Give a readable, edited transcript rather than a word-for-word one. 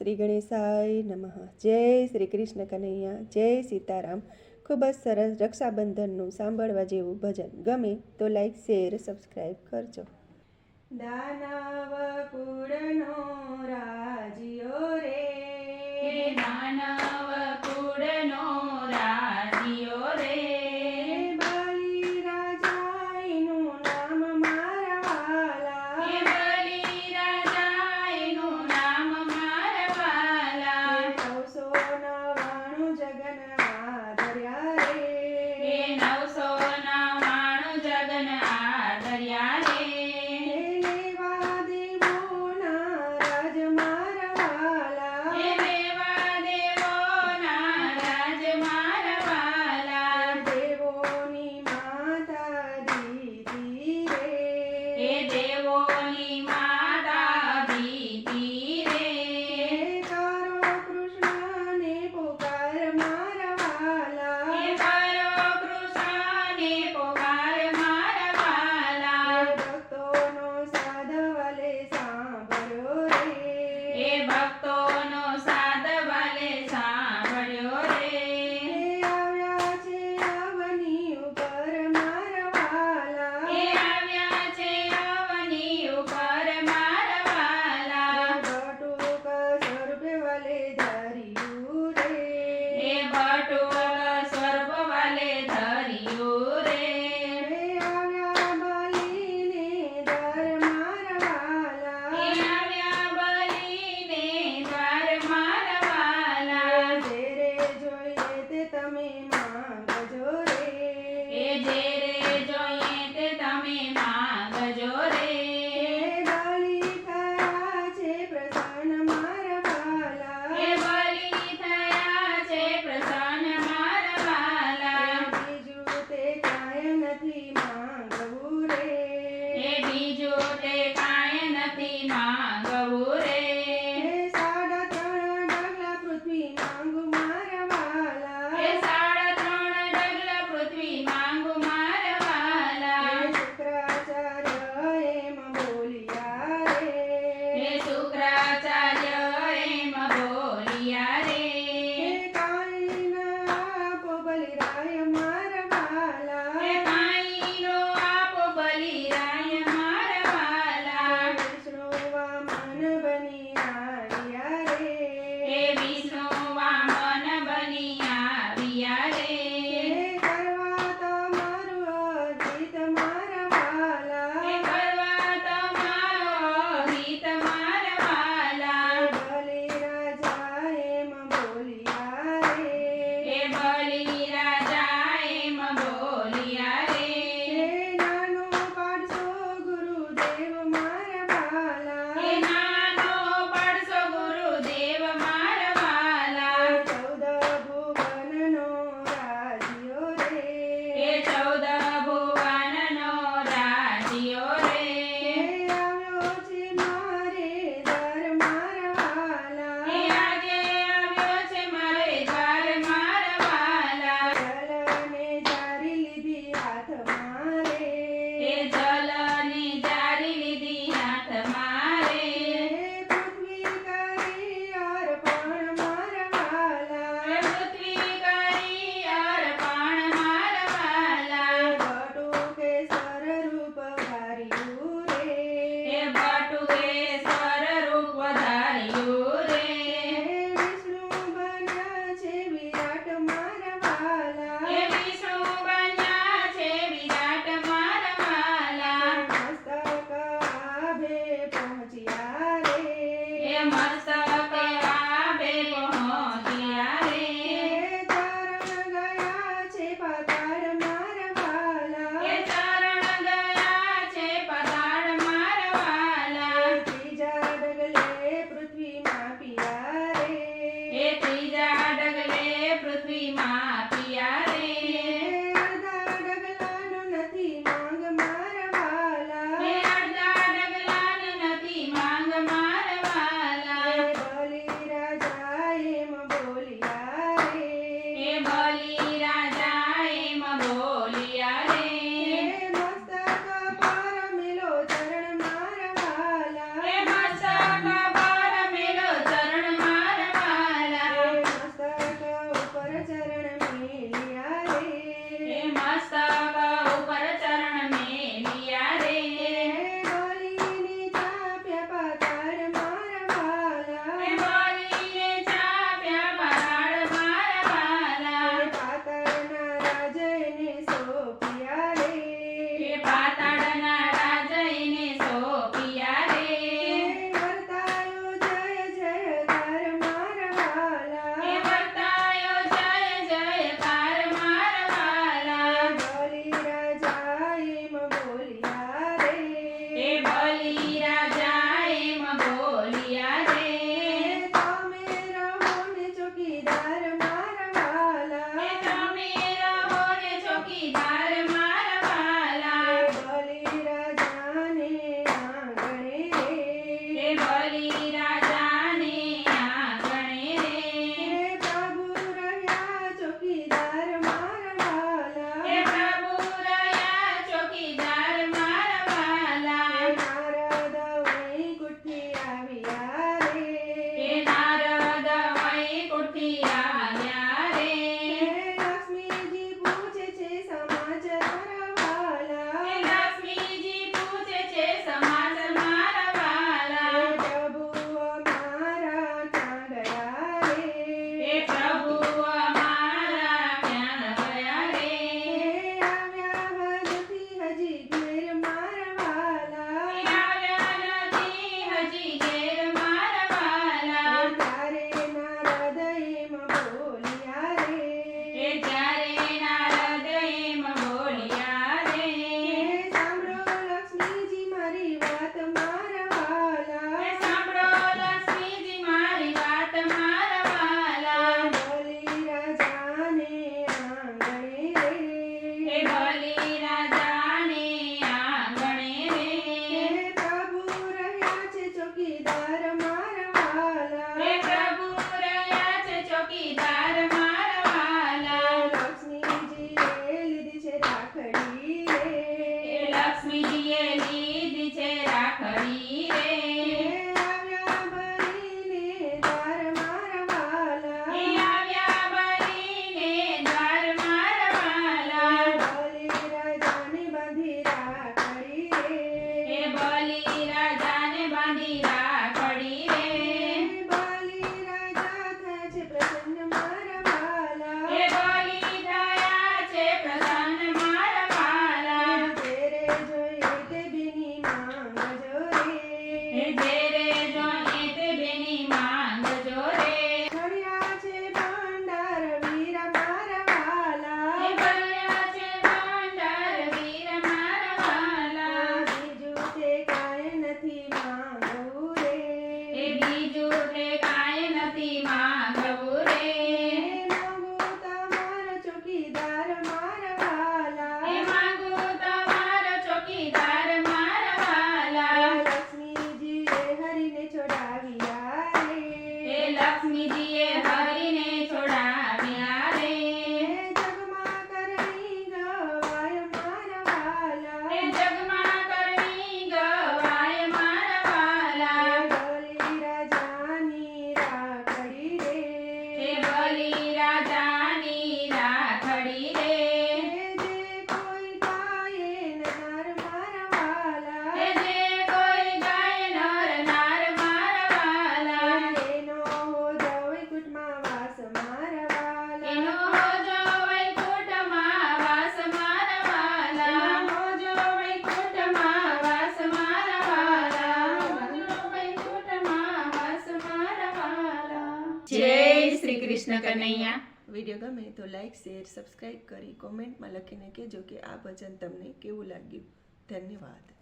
શ્રી ગણેશાય નમઃ. જય શ્રી કૃષ્ણ કનૈયા, જય સીતારામ. ખૂબ જ સરસ રક્ષાબંધનનું સાંભળવા જેવું ભજન. ગમે તો લાઈક, શેર, સબસ્ક્રાઈબ કરજો. દાનવ કુળનો રાજીયો રે, દાનવ કુળનો રાજીયો રે, બલિ રાજાનું નામ મારવાલા, બલિ રાજાનું નામ મારવાલા, 999 જગન આદર્યા રે, 999 જગન આદર્યા રે, લેવા દેવોના રાજ મારવાલા, દેવા દેવોના રાજ મારવાલા, દેવોની માતા દીધી રે, દેવોની માતા દીધી રે, તારો કૃષ્ણને પુકાર મારવાલા, કરો કૃષ્ણને પુકાર મારવાલા, ભક્તોનો સાધવાલે સાંભળ્યો રે, ભક્તોનો સાદ વાલે સાંભળ્યો રે, આવ્યા છે અવની ઉપર મારવાલા, આવ્યા છે અવની ઉપર મારવાલા, બટુક સ્વરૂપે વાલે ધર્યું રે, બટુક સ્વર્પ વાલે ધર્યું રે, આવ્યા બલિને દર મારવાલા, આવ્યા બલિને દ્વાર મારવાલા, જેરે જોઈએ તે તમે માંગજો રે, જે રે જોઈએ તે તમે માંગજો રે, બલિ થયા છે પ્રસન્ન મારવાલા, બલિ થયા છે પ્રસન્ન મારવાલા, બીજું તે કાંઈ નથી માંગવું રે, બીજું તે કાંઈ નથી માંગવું રે, 3.5 ડગલા પૃથ્વી માંગુ મારવાલા, 3.5 ડગલા પૃથ્વી માંગુ મારવાલા, શુક્રાચાર્ય એમ બોલ્યા રે, શુક્રાચાર્ય એમ બોલ્યા રે, કાંઈ ના આપો બલિરાય મારવાલા, કાંઈ નો આપો બલિરાય મારવાલા, વિષ્ણુ વામન બની આવ્યા રે, વિષ્ણુ વામન બની આવ્યા રે, કરવા તમારું અજીત મારવાલા, કરવા તમારો હિત મારવાલા, બલિ રાજા એમ બોલ્યા રે, બલિ રાજા એમ બોલ્યા રે, નાનો પાડશો ગુરુદેવ મારવાલા, નાનો પડશો ગુરુદેવ મારવાલા, 14 ભુવનનો રાજ્યો રે, 14 ભુવનનો રાજ્યો રે, આવ્યો છે મારે દર મારવાલા, આજે આવ્યો છે મારે દ્વાર મારવાલા, જલને જારી લીધી હાથમાં રે, જલની જારી લીધી હાથમાં રે, પૃથ્વી કરી અર્પણ મારવાલા, પૃથ્વી કરી અર્પણ મારવાલા, બટુકે સ્વરૂપ ધાર્યું રે, બટુકે સ્વરૂપ ધાર્યું રે, વિષ્ણુ બન્યા છે વિરાટ મારવાલા, વિષ્ણુ બન્યા છે વિરાટ મારવાલા, લક્ષ્મીજીએ લીધી છે રાખડી રે આવ્યા બનીને દ્વાર મારા વાલા. એ આવ્યા બનીને દ્વાર મારા વાલા બલિ રાજાને બાંધી રાખડી રે. એ બલિ રાજાને બાંધી રાખડી રે બલિ રાજા થયા છે પ્રસન્ન મારા વાલા. એ બલિ થયા છે પ્રસન્ન મારા વાલા જે રે જોઈએ તે બેની માંગજો રે. એ જે રે જોઈએ તે બેની માંગજો રે ઘડ્યા છે ભંડાર વીરા મારા વાલા. એ બન્યા છે ભંડાર વીર મારા વાલા બીજું તે કાંઈ નથી માંગવું રે. એ બીજું તે કાંઈ નથી માંગવું રે માંગુ તમારો ચોકીદાર મારા વાલા. એ માંગુ તમારો ચોકીદાર મારા વાલા લક્ષ્મીજીએ હરીને છોડાવ્યા રે. એ લક્ષ્મીજીએ હરીને છોડાવ્યા રે જગમાં કરણી ગવાય મારા વાલા. એ જગમાં કરણી ગવાય મારા વાલા બલિ રાજાની રાખડી રે. એ બલિ રાજાની રાખડી રે જે કોઈ ગાયે નર મારા વાલા. એ જે કોઈ ગાય નર નાર મારા વાલા એનો હોજો વૈકુંઠમાં વાસ મારા વાલા. એનો હોજો વૈકુંઠમાં વાસ મારા વાલા હોજો વૈકુંઠમાં વાસ મારા વાલા હોજો વૈકુંઠમાં વાસ મારા વાલા જય શ્રી કૃષ્ણ કનૈયા વિડીયો ગમે તો લાઈક શેર સબસ્ક્રાઈબ કરી કોમેન્ટમાં લખીને કહેજો કે આ ભજન તમને કેવું લાગ્યું. ધન્યવાદ.